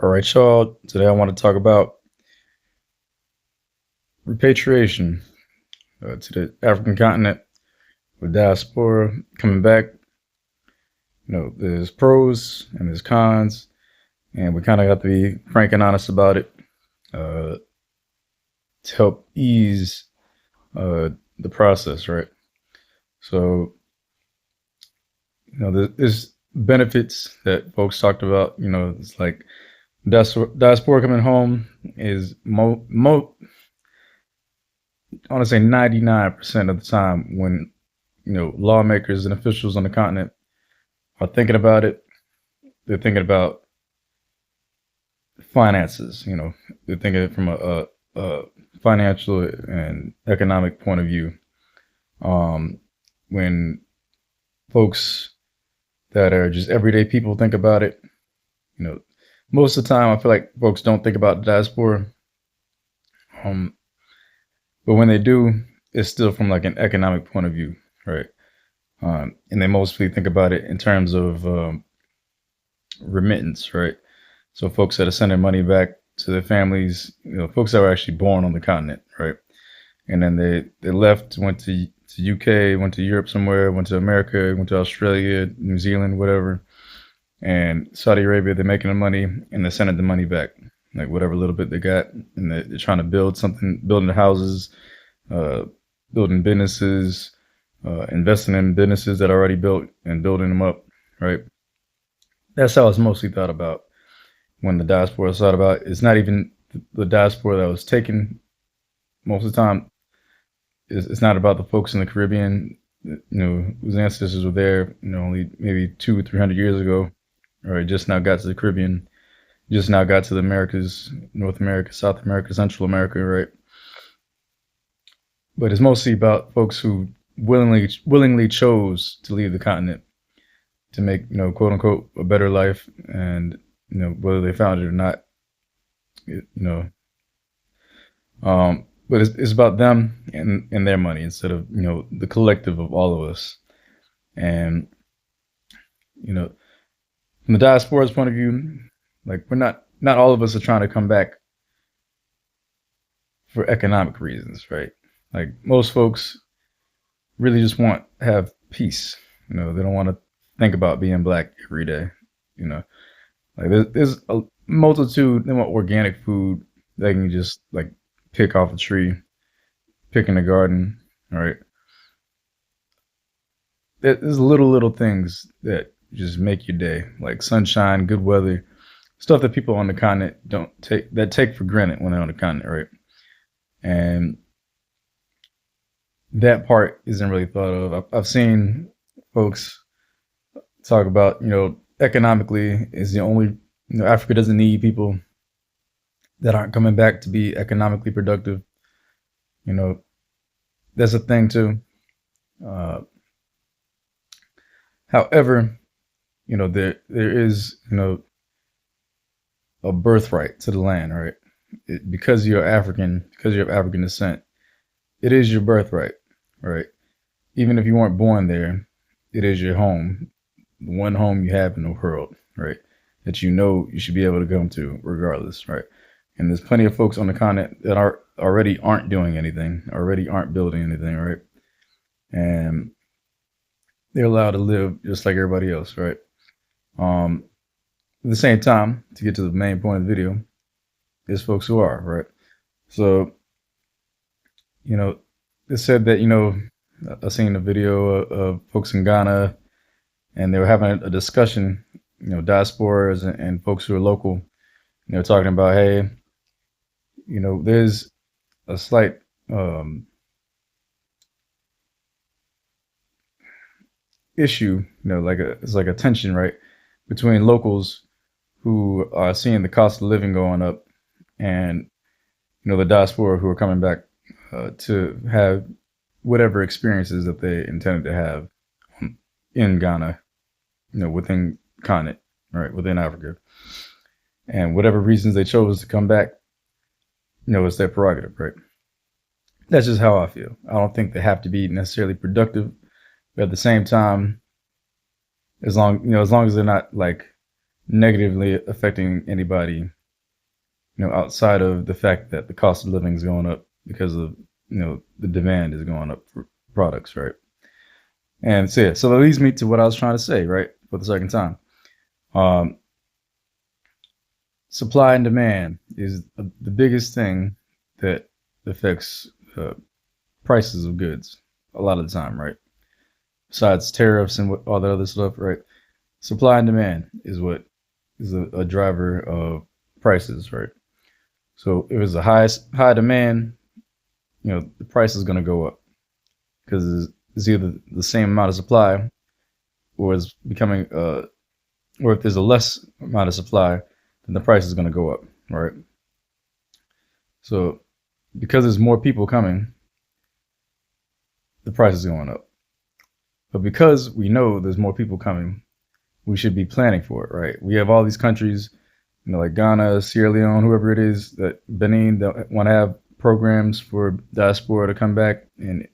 All right, y'all. Today I want to talk about repatriation to the African continent with diaspora coming back. There's pros and there's cons, and we kind of have to be frank and honest about it uh, to help ease the process, right? So, there's benefits that folks talked about. It's like diaspora coming home is I want to say 99% of the time when lawmakers and officials on the continent are thinking about it, they're thinking about finances. They're thinking it from a financial and economic point of view. When folks that are just everyday people think about it, most of the time I feel like folks don't think about the diaspora. But when they do, it's still from like an economic point of view, right? And they mostly think about it in terms of remittance, right? So folks that are sending money back to their families, folks that were actually born on the continent, right? And then they left, went to UK, went to Europe somewhere, went to America, went to Australia, New Zealand, whatever. And Saudi Arabia, they're making the money and they're sending the money back, like whatever little bit they got. And they're trying to build something, building the houses, building businesses, investing in businesses that are already built and building them up, right? That's how it's mostly thought about when the diaspora is thought about. It's not even the diaspora that was taken most of the time. It's not about the folks in the Caribbean, whose ancestors were there, only maybe 200 or 300 years ago, or just now got to the Caribbean, just now got to the Americas, North America, South America, Central America, right? But it's mostly about folks who willingly chose to leave the continent to make, quote unquote, a better life, and whether they found it or not, but it's about them and their money instead of the collective of all of us. And from the diaspora's point of view, like we're not all of us are trying to come back for economic reasons, right? Like most folks really just want to have peace. They don't want to think about being black every day. Like there's a multitude. They want organic food they can just like pick off a tree, pick in the garden. All right. There's little things that just make your day, like sunshine, good weather, stuff that people on the continent take for granted when they're on the continent, right? And that part isn't really thought of. I've seen folks talk about, economically is the only, Africa doesn't need people that aren't coming back to be economically productive. That's a thing too. However, there is, a birthright to the land, right? Because you're African, because you have African descent, it is your birthright, right? Even if you weren't born there, it is your home, the one home you have in the world, right? That you should be able to come to regardless, right? And there's plenty of folks on the continent that aren't doing anything, already aren't building anything, right? And they're allowed to live just like everybody else, right? At the same time, to get to the main point of the video, there's folks who are, right? So, they said that, I seen a video of folks in Ghana, and they were having a discussion, diasporas and folks who are local, talking about, hey, there's a slight issue, it's like a tension, right, between locals who are seeing the cost of living going up and, the diaspora who are coming back to have whatever experiences that they intended to have in Ghana, within continent, right, within Africa. And whatever reasons they chose to come back, it's their prerogative, right? That's just how I feel. I don't think they have to be necessarily productive, but at the same time, as long as they're not like negatively affecting anybody, outside of the fact that the cost of living is going up because of, the demand is going up for products, right? And so, yeah, so that leads me to what I was trying to say, right, for the second time. Um, Supply and demand is the biggest thing that affects prices of goods a lot of the time, right? Besides tariffs and all that other stuff, right? Supply and demand is what is a driver of prices, right? So if it's a high demand, the price is going to go up because it's either the same amount of supply or it's becoming or if there's a less amount of supply, then the price is going to go up, right? So because there's more people coming, the price is going up. But because we know there's more people coming, we should be planning for it, right? We have all these countries, like Ghana, Sierra Leone, whoever it is, that Benin, that want to have programs for diaspora to come back and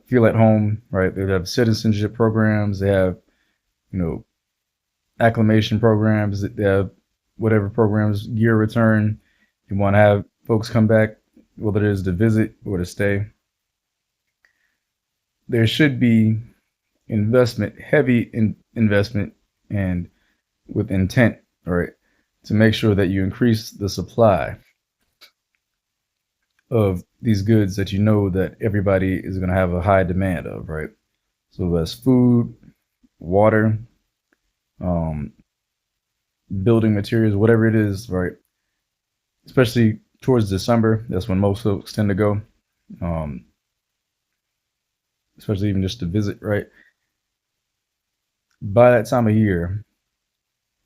feel at home, right? They have citizenship programs. They have, acclimation programs. They have whatever programs, year return. You want to have folks come back, whether it is to visit or to stay. There should be heavy investment, and with intent, right, to make sure that you increase the supply of these goods that that everybody is going to have a high demand of, right? So that's food, water, building materials, whatever it is, right? Especially towards December, that's when most folks tend to go, especially even just to visit, right? By that time of year,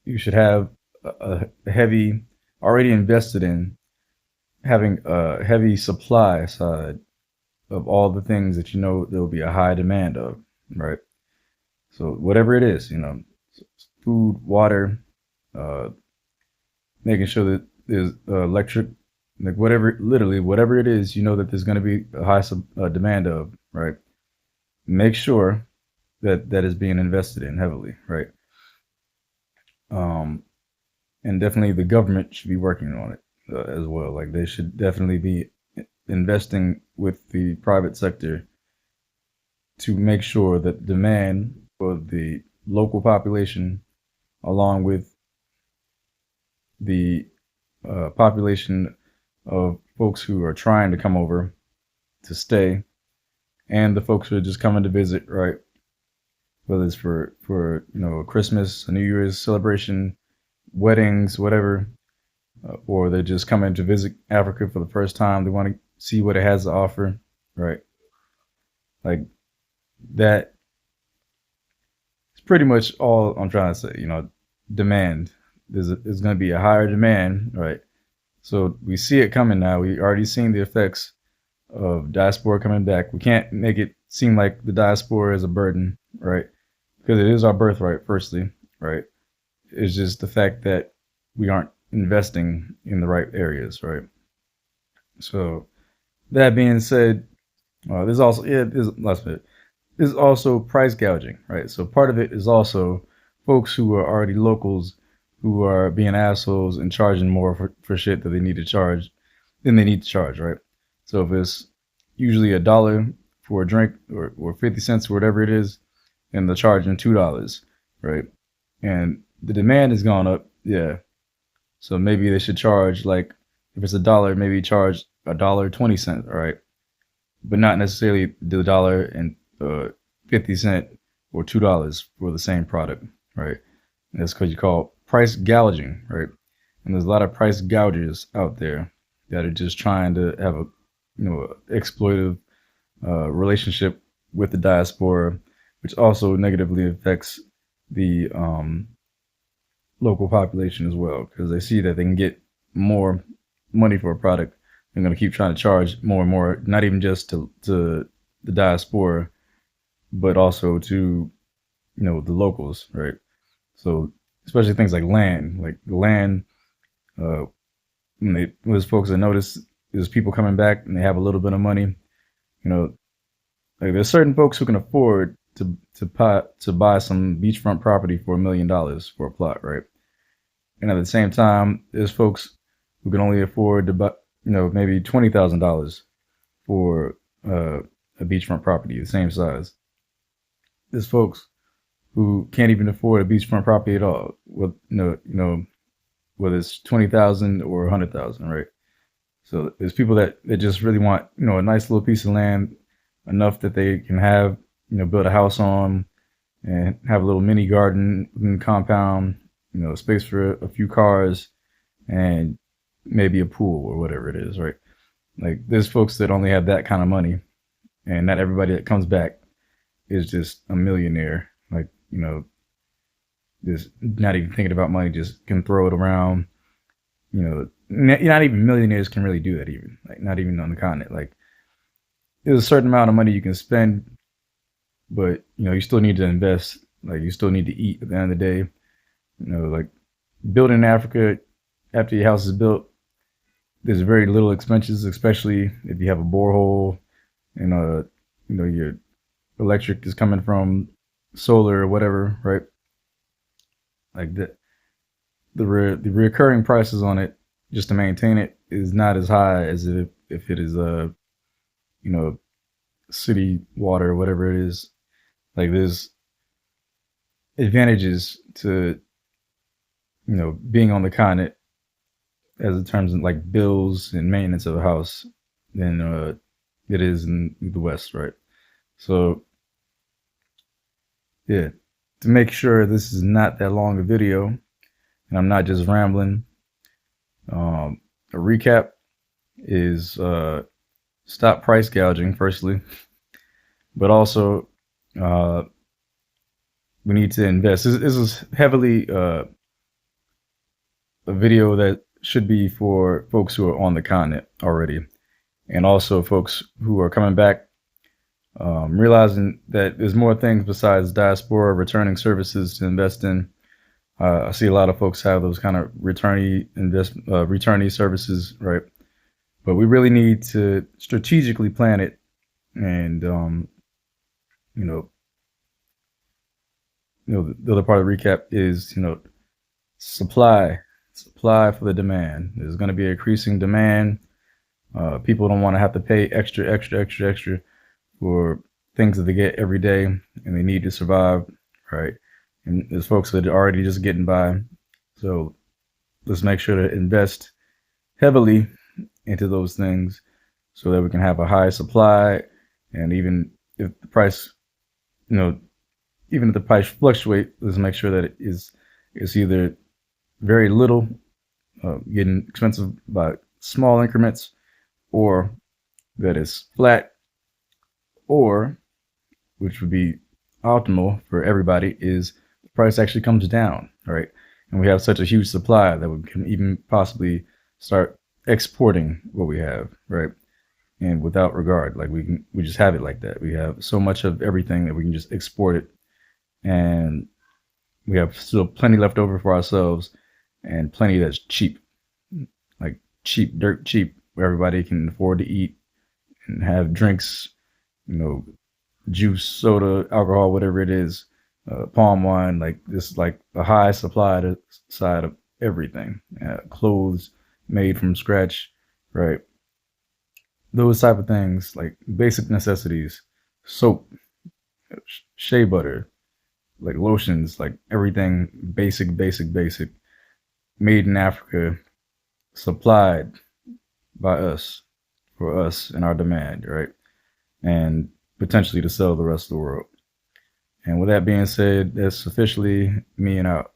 you should have a heavy, already invested in having a heavy supply side of all the things that there will be a high demand of, right? So whatever it is, food, water, making sure that there's electric, like literally whatever it is, that there's going to be a high demand of, right? Make sure that is being invested in heavily, right? And definitely the government should be working on it as well. Like they should definitely be investing with the private sector to make sure that demand for the local population, along with the population of folks who are trying to come over to stay, and the folks who are just coming to visit, right? Whether it's for a Christmas, a New Year's celebration, weddings, whatever, or they're just coming to visit Africa for the first time. They want to see what it has to offer, right? Like that is pretty much all I'm trying to say. Demand. There's going to be a higher demand, right? So we see it coming now. We already seen the effects of diaspora coming back. We can't make it seem like the diaspora is a burden, right? Because it is our birthright, firstly, right? It's just the fact that we aren't investing in the right areas, right? So that being said, there's also there's also price gouging, right? So part of it is also folks who are already locals who are being assholes and charging more for shit that they need to charge than they need to charge, right? So if it's usually $1 for a drink or 50 cents or whatever it is, and they're charging $2, right? And the demand has gone up, yeah. So maybe they should charge, like, if it's $1, maybe charge $1.20, right? But not necessarily the $1.50 or $2 for the same product, right? And that's because you call price gouging, right? And there's a lot of price gougers out there that are just trying to have a exploitive relationship with the diaspora, which also negatively affects the local population as well, because they see that they can get more money for a product. They're going to keep trying to charge more and more, not even just to the diaspora, but also to the locals, right? So especially things like land, when there's folks that notice there's people coming back and they have a little bit of money, like there's certain folks who can afford to buy some beachfront property for $1 million for a plot, right? And at the same time, there's folks who can only afford to buy, maybe $20,000 for a beachfront property the same size. There's folks who can't even afford a beachfront property at all. With whether it's 20,000 or 100,000, right? So there's people that just really want a nice little piece of land, enough that they can have build a house on and have a little mini garden compound, space for a few cars and maybe a pool or whatever it is, right? Like there's folks that only have that kind of money, and not everybody that comes back is just a millionaire. Like, just not even thinking about money, just can throw it around. Not even millionaires can really do that, even like not even on the continent. Like there's a certain amount of money you can spend, but you still need to invest. Like you still need to eat at the end of the day. Like building in Africa after your house is built, there's very little expenses, especially if you have a borehole and your electric is coming from solar or whatever, right? Like the recurring prices on it just to maintain it is not as high as if it is city water or whatever it is. Like there's advantages to being on the continent as in terms of like bills and maintenance of a house than it is in the West, right? So yeah, to make sure this is not that long a video and I'm not just rambling, a recap is stop price gouging, firstly, but also we need to invest. This is heavily a video that should be for folks who are on the continent already, and also folks who are coming back, realizing that there's more things besides diaspora returning services to invest in. I see a lot of folks have those kind of returnee services, right? But we really need to strategically plan it, and the other part of the recap is supply for the demand. There's going to be increasing demand. People don't want to have to pay extra for things that they get every day and they need to survive, right? And there's folks that are already just getting by. So let's make sure to invest heavily into those things so that we can have a high supply. And even if the price, even if the price fluctuate, let's make sure that it's either very little, getting expensive by small increments, or that it's flat, or, which would be optimal for everybody, is the price actually comes down, right? And we have such a huge supply that we can even possibly start exporting what we have, right? And without regard, like we just have it like that. We have so much of everything that we can just export it, and we have still plenty left over for ourselves, and plenty that's cheap, like cheap, dirt cheap, where everybody can afford to eat and have drinks, juice, soda, alcohol, whatever it is, palm wine, like this, like a high supply side of everything, clothes made from scratch, right? Those type of things, like basic necessities, soap, shea butter, like lotions, like everything basic, made in Africa, supplied by us, for us and our demand, right? And potentially to sell the rest of the world. And with that being said, that's officially me and out.